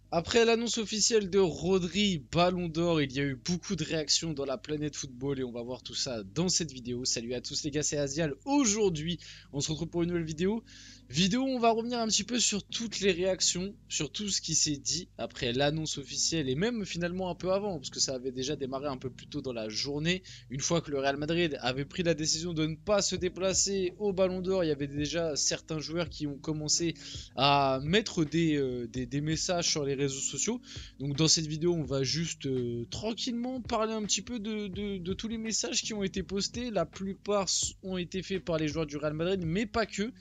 Après l'annonce officielle de Rodri Ballon d'Or, il y a eu beaucoup de réactions dans la planète football et on va voir tout ça dans cette vidéo. Salut à tous les gars, c'est Azial. Aujourd'hui, on se retrouve pour une nouvelle vidéo. Vidéo où on va revenir un petit peu sur toutes les réactions, sur tout ce qui s'est dit après l'annonce officielle et même finalement un peu avant, parce que ça avait déjà démarré un peu plus tôt dans la journée. Une fois que le Real Madrid avait pris la décision de ne pas se déplacer au Ballon d'Or, il y avait déjà certains joueurs qui ont commencé à mettre des messages sur les réseaux sociaux. Donc dans cette vidéo, on va juste tranquillement parler un petit peu de tous les messages qui ont été postés. La plupart ont été faits par les joueurs du Real Madrid, mais pas que.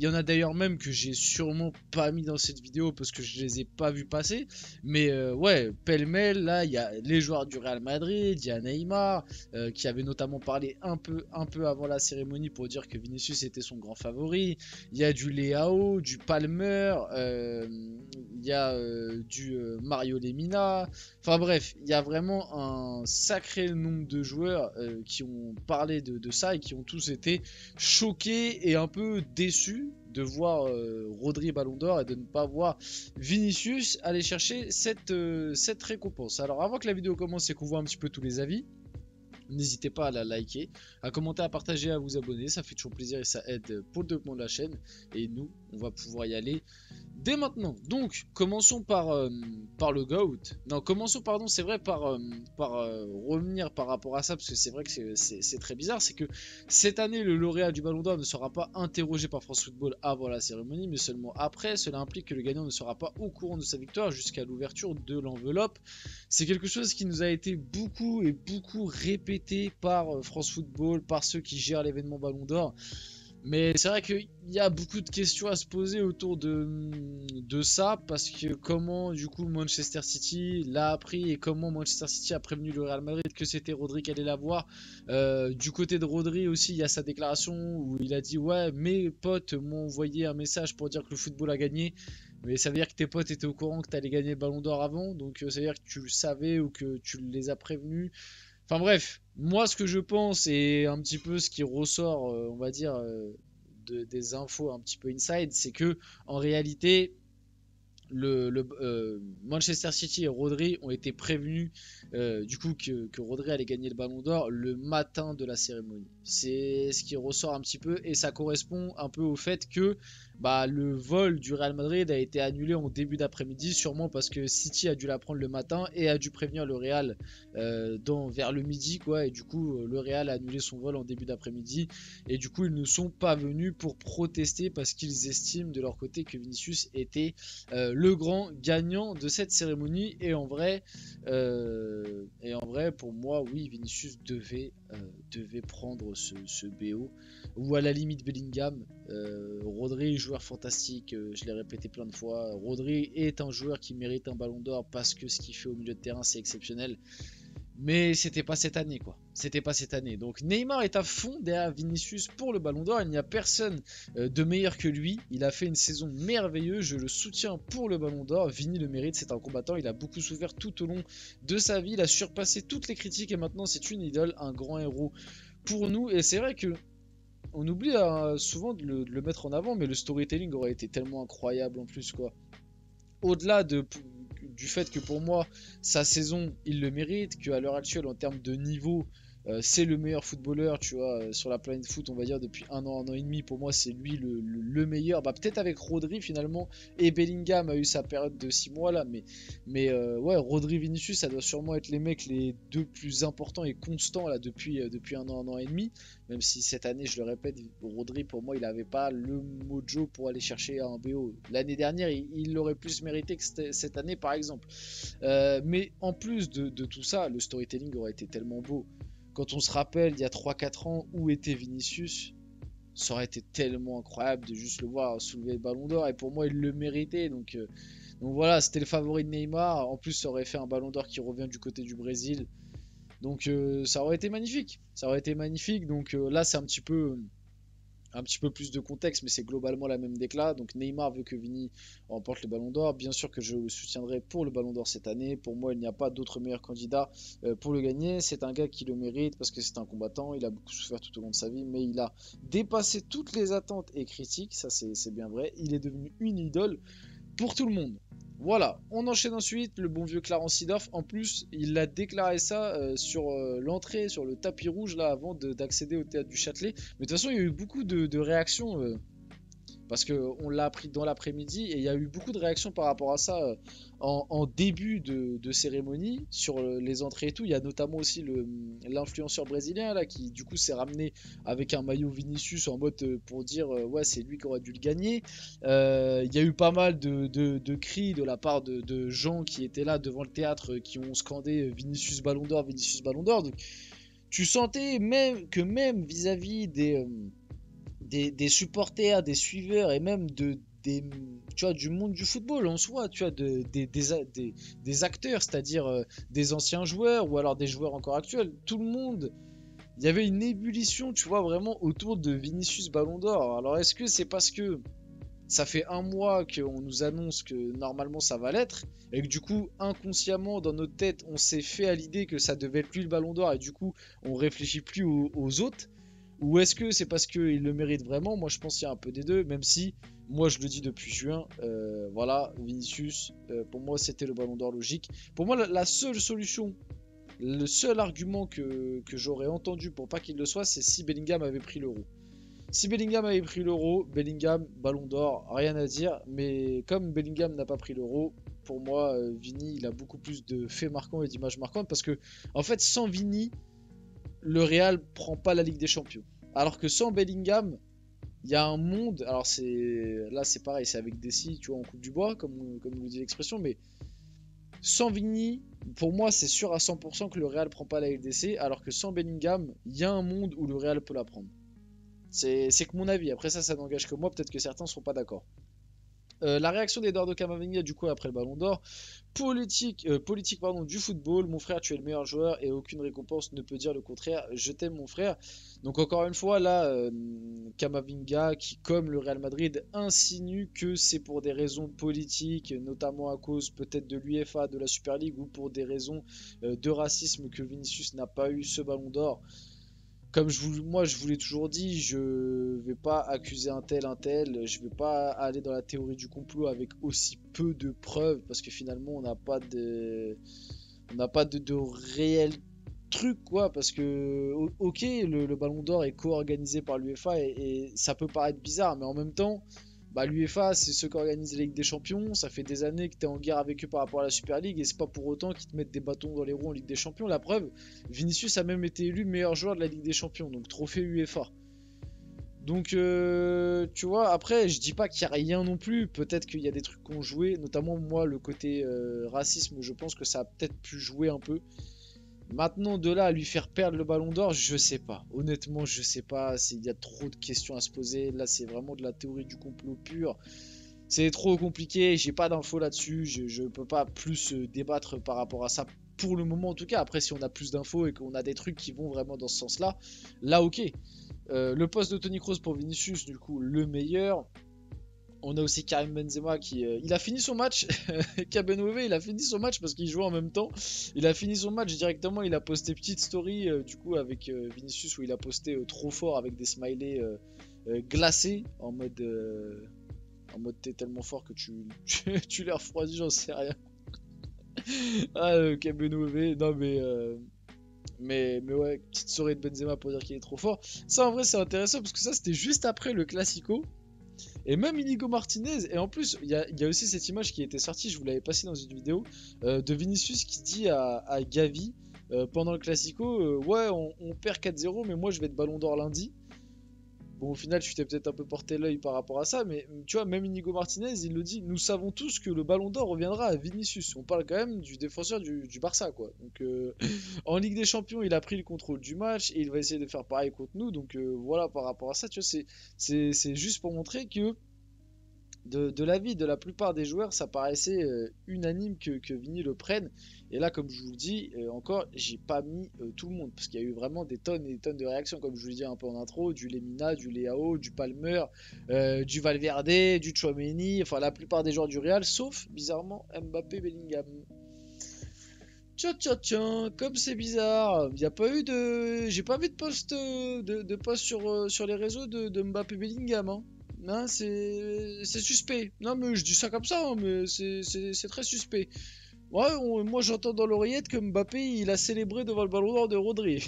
Il y en a d'ailleurs même que j'ai sûrement pas mis dans cette vidéo parce que je les ai pas vus passer. Mais ouais, pêle-mêle, là, il y a les joueurs du Real Madrid, il y a Neymar, qui avait notamment parlé un peu avant la cérémonie pour dire que Vinicius était son grand favori. Il y a du Leao, du Palmer, il y a du Mario Lemina. Enfin bref, il y a vraiment un sacré nombre de joueurs qui ont parlé de ça et qui ont tous été choqués et un peu déçus de voir Rodri Ballon d'Or et de ne pas voir Vinicius aller chercher cette récompense. Alors avant que la vidéo commence et qu'on voit un petit peu tous les avis, n'hésitez pas à la liker, à commenter, à partager, à vous abonner, ça fait toujours plaisir et ça aide pour le développement de la chaîne. Et nous, on va pouvoir y aller dès maintenant. Donc, commençons par le GOAT. Non, commençons, pardon, c'est vrai, par revenir par rapport à ça, parce que c'est vrai que c'est très bizarre. C'est que cette année, le lauréat du Ballon d'Or ne sera pas interrogé par France Football avant la cérémonie, mais seulement après. Cela implique que le gagnant ne sera pas au courant de sa victoire jusqu'à l'ouverture de l'enveloppe. C'est quelque chose qui nous a été beaucoup et beaucoup répété par France Football, par ceux qui gèrent l'événement Ballon d'Or. Mais c'est vrai qu'il y a beaucoup de questions à se poser autour de ça, parce que comment du coup Manchester City l'a appris et comment Manchester City a prévenu le Real Madrid que c'était Rodri qui allait l'avoir. Du côté de Rodri aussi, il y a sa déclaration où il a dit ouais, mes potes m'ont envoyé un message pour dire que le football a gagné. Mais ça veut dire que tes potes étaient au courant que tu allais gagner le Ballon d'Or avant, donc ça veut dire que tu le savais ou que tu les as prévenus. Enfin bref, moi ce que je pense et un petit peu ce qui ressort, on va dire, des infos un petit peu inside, c'est que en réalité, Manchester City et Rodri ont été prévenus du coup que Rodri allait gagner le Ballon d'Or le matin de la cérémonie. C'est ce qui ressort un petit peu et ça correspond un peu au fait que bah, le vol du Real Madrid a été annulé en début d'après-midi, sûrement parce que City a dû la prendre le matin et a dû prévenir le Real vers le midi quoi, et du coup le Real a annulé son vol en début d'après-midi et du coup ils ne sont pas venus pour protester parce qu'ils estiment de leur côté que Vinicius était le grand gagnant de cette cérémonie. Et en vrai, pour moi, oui, Vinicius devait prendre ce BO. Ou à la limite Bellingham. Rodri, joueur fantastique, je l'ai répété plein de fois. Rodri est un joueur qui mérite un ballon d'or parce que ce qu'il fait au milieu de terrain, c'est exceptionnel. Mais c'était pas cette année, quoi. C'était pas cette année. Donc Neymar est à fond derrière Vinicius pour le Ballon d'Or. Il n'y a personne de meilleur que lui. Il a fait une saison merveilleuse. Je le soutiens pour le Ballon d'Or. Vini le mérite. C'est un combattant. Il a beaucoup souffert tout au long de sa vie. Il a surpassé toutes les critiques et maintenant c'est une idole, un grand héros pour nous. Et c'est vrai que on oublie souvent de le mettre en avant, mais le storytelling aurait été tellement incroyable en plus, quoi. Au-delà du fait que pour moi, sa saison, il le mérite, qu'à l'heure actuelle, en termes de niveau, c'est le meilleur footballeur, tu vois, sur la planète foot, on va dire, depuis un an et demi. Pour moi, c'est lui le meilleur. Bah, peut-être avec Rodri, finalement, et Bellingham a eu sa période de 6 mois là, mais ouais, Rodri, Vinicius, ça doit sûrement être les mecs les deux plus importants et constants là depuis un an et demi. Même si cette année, je le répète, Rodri, pour moi, il n'avait pas le mojo pour aller chercher un BO. L'année dernière, il l'aurait plus mérité que cette année, par exemple. Mais en plus de tout ça, le storytelling aurait été tellement beau. Quand on se rappelle, il y a 3 4 ans, où était Vinicius, ça aurait été tellement incroyable de juste le voir soulever le ballon d'or. Et pour moi, il le méritait. Donc voilà, c'était le favori de Neymar. En plus, ça aurait fait un ballon d'or qui revient du côté du Brésil. Donc ça aurait été magnifique. Ça aurait été magnifique. Donc là, c'est un petit peu plus de contexte, mais c'est globalement la même déclat. Donc Neymar veut que Vini remporte le Ballon d'Or. Bien sûr que je le soutiendrai pour le Ballon d'Or cette année. Pour moi, il n'y a pas d'autre meilleur candidat pour le gagner. C'est un gars qui le mérite parce que c'est un combattant. Il a beaucoup souffert tout au long de sa vie, mais il a dépassé toutes les attentes et critiques. Ça, c'est bien vrai. Il est devenu une idole pour tout le monde. Voilà, on enchaîne ensuite, le bon vieux Clarence Seedorf. En plus, il a déclaré ça sur l'entrée, sur le tapis rouge, là, avant d'accéder au théâtre du Châtelet. Mais de toute façon, il y a eu beaucoup de réactions. Parce qu'on l'a appris dans l'après-midi et il y a eu beaucoup de réactions par rapport à ça en début de cérémonie sur les entrées et tout. Il y a notamment aussi l'influenceur brésilien là qui du coup s'est ramené avec un maillot Vinicius en mode pour dire ouais c'est lui qui aurait dû le gagner. Il y a eu pas mal de cris de la part de gens qui étaient là devant le théâtre qui ont scandé Vinicius Ballon d'Or, Vinicius Ballon d'Or. Donc tu sentais même que même vis-à-vis des supporters, des suiveurs et même tu vois, du monde du football en soi, tu vois, des acteurs, c'est-à-dire des anciens joueurs ou alors des joueurs encore actuels, tout le monde, il y avait une ébullition, tu vois, vraiment autour de Vinicius Ballon d'Or. Alors est-ce que c'est parce que ça fait un mois qu'on nous annonce que normalement ça va l'être et que du coup inconsciemment dans notre tête on s'est fait à l'idée que ça devait être lui le Ballon d'Or et du coup on réfléchit plus aux autres? Ou est-ce que c'est parce qu'il le mérite vraiment? Moi, je pense qu'il y a un peu des deux, même si, moi, je le dis depuis juin, voilà, Vinicius, pour moi, c'était le ballon d'or logique. Pour moi, la seule solution, le seul argument que j'aurais entendu pour pas qu'il le soit, c'est si Bellingham avait pris l'euro. Si Bellingham avait pris l'euro, Bellingham, ballon d'or, rien à dire. Mais comme Bellingham n'a pas pris l'euro, pour moi, Vini, il a beaucoup plus de faits marquants et d'images marquantes parce que, en fait, sans Vini, le Real prend pas la Ligue des Champions. Alors que sans Bellingham, il y a un monde. Alors c'est pareil, c'est avec Dessy, tu vois, en coupe du bois, comme nous dit l'expression. Mais sans Vigny, pour moi, c'est sûr à 100% que le Real prend pas la LDC. Alors que sans Bellingham, il y a un monde où le Real peut la prendre. C'est que mon avis. Après ça n'engage que moi. Peut-être que certains seront pas d'accord. La réaction d'Eduardo Camavinga du coup après le Ballon d'Or. Politique pardon, du football. Mon frère, tu es le meilleur joueur et aucune récompense ne peut dire le contraire. Je t'aime mon frère. Donc encore une fois là, Camavinga qui comme le Real Madrid insinue que c'est pour des raisons politiques, notamment à cause peut-être de l'UEFA, de la Super League ou pour des raisons de racisme que Vinicius n'a pas eu ce Ballon d'Or. Comme moi je vous l'ai toujours dit, je vais pas accuser un tel, je vais pas aller dans la théorie du complot avec aussi peu de preuves parce que finalement on n'a pas de réel truc quoi parce que ok le Ballon d'Or est co-organisé par l'UEFA et ça peut paraître bizarre mais en même temps bah, l'UEFA c'est ceux qui organisent la Ligue des Champions, ça fait des années que tu es en guerre avec eux par rapport à la Super League et c'est pas pour autant qu'ils te mettent des bâtons dans les roues en Ligue des Champions. La preuve, Vinicius a même été élu meilleur joueur de la Ligue des Champions, donc trophée UEFA. Donc, tu vois, après, je dis pas qu'il n'y a rien non plus. Peut-être qu'il y a des trucs qu'on joué, notamment moi, le côté racisme, je pense que ça a peut-être pu jouer un peu. Maintenant, de là à lui faire perdre le ballon d'or, je sais pas. Honnêtement, je sais pas. Il y a trop de questions à se poser. Là, c'est vraiment de la théorie du complot pure. C'est trop compliqué, j'ai pas d'infos là-dessus, je peux pas plus débattre par rapport à ça pour le moment en tout cas. Après, si on a plus d'infos et qu'on a des trucs qui vont vraiment dans ce sens-là, là ok. Le poste de Toni Kroos pour Vinicius, du coup, le meilleur. On a aussi Karim Benzema qui il a fini son match. Kabenove, il a fini son match parce qu'il jouait en même temps. Il a fini son match directement. Il a posté petite story du coup avec Vinicius où il a posté trop fort avec des smileys glacés en mode t'es tellement fort que tu l'as refroidi, j'en sais rien. Ah, Kabenove, non mais ouais, petite story de Benzema pour dire qu'il est trop fort. Ça en vrai c'est intéressant parce que ça c'était juste après le Classico. Et même Inigo Martinez, et en plus, il y a aussi cette image qui était sortie, je vous l'avais passée dans une vidéo, de Vinicius qui dit à Gavi pendant le Classico, ouais, on perd 4-0, mais moi je vais être ballon d'or lundi. Bon, au final, tu t'es peut-être un peu porté l'œil par rapport à ça, mais tu vois, même Inigo Martinez, il le dit, nous savons tous que le ballon d'or reviendra à Vinicius. On parle quand même du défenseur du Barça, quoi. Donc, en Ligue des Champions, il a pris le contrôle du match et il va essayer de faire pareil contre nous. Donc, voilà, par rapport à ça, tu vois, c'est juste pour montrer que de l'avis de la plupart des joueurs, ça paraissait unanime que Vini le prenne. Et là, comme je vous le dis, encore, j'ai pas mis tout le monde, parce qu'il y a eu vraiment des tonnes et des tonnes de réactions, comme je vous le dis un peu en intro, du Lemina, du Leao, du Palmer, du Valverde, du Tchouaméni, enfin la plupart des joueurs du Real, sauf, bizarrement, Mbappé, Bellingham. Tiens, comme c'est bizarre, il n'y a pas eu de... J'ai pas vu de post, de post sur les réseaux de Mbappé Bellingham, hein. Hein, c'est suspect. Non, mais je dis ça comme ça, hein, mais c'est très suspect. Ouais, moi j'entends dans l'oreillette que Mbappé il a célébré devant le ballon d'or de Rodri.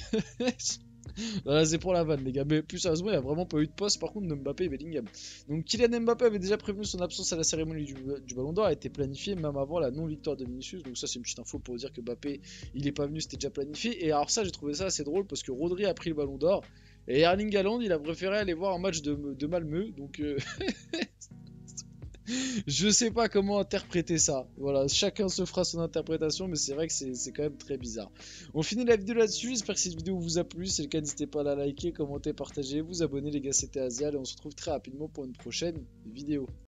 Voilà, c'est pour la vanne, les gars. Mais plus sérieusement, il n'y a vraiment pas eu de poste par contre de Mbappé et Bellingham. Donc Kylian Mbappé avait déjà prévenu son absence à la cérémonie du ballon d'or, a été planifiée même avant la non-victoire de Vinicius. Donc ça, c'est une petite info pour dire que Mbappé il est pas venu, c'était déjà planifié. Et alors, ça, j'ai trouvé ça assez drôle parce que Rodri a pris le ballon d'or. Et Erling Haaland, il a préféré aller voir un match de Malmö. Donc, je sais pas comment interpréter ça. Voilà, chacun se fera son interprétation, mais c'est vrai que c'est quand même très bizarre. On finit la vidéo là-dessus. J'espère que cette vidéo vous a plu. Si c'est le cas, n'hésitez pas à la liker, commenter, partager, vous abonner, les gars. C'était Asial et on se retrouve très rapidement pour une prochaine vidéo.